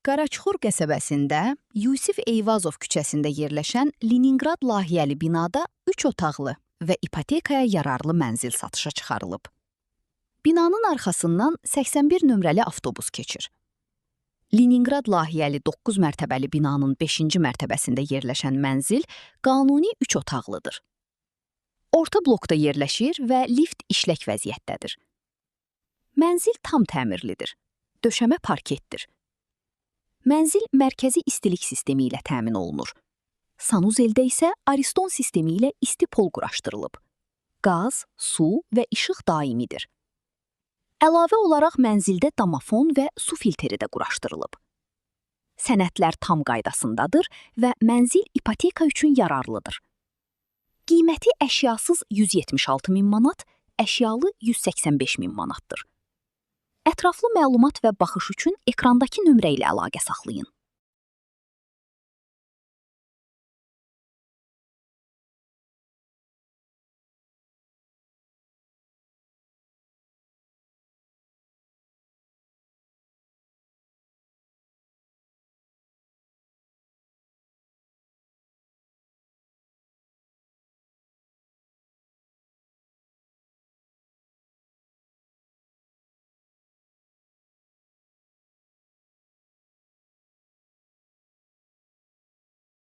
Qaraçxor qəsəbəsində Yusif Eyvazov küçəsində yerləşən Leningrad layihəli binada 3 otaqlı və ipotekaya yararlı mənzil satışa çıxarılıb. Binanın arxasından 81 nömrəli avtobus keçir. Leningrad layihəli 9 mərtəbəli binanın 5-ci mərtəbəsində yerləşən mənzil qanuni 3 otaqlıdır. Orta blokda yerləşir və lift işlək vəziyyətdədir. Mənzil tam təmirlidir. Döşəmə parketdir. Mənzil mərkəzi istilik sistemi ilə təmin olunur. Sanuzeldə isə Ariston sistemi ilə isti pol quraşdırılıb. Qaz, su və işıq daimidir. Əlavə olaraq mənzildə damafon və su filtri də quraşdırılıb. Sənədlər tam qaydasındadır və mənzil ipoteka üçün yararlıdır. Qiyməti əşyasız 176 min manat, əşyalı 185 min manatdır. Ətraflı məlumat və baxış üçün ekrandakı nömrə ilə əlaqə saxlayın.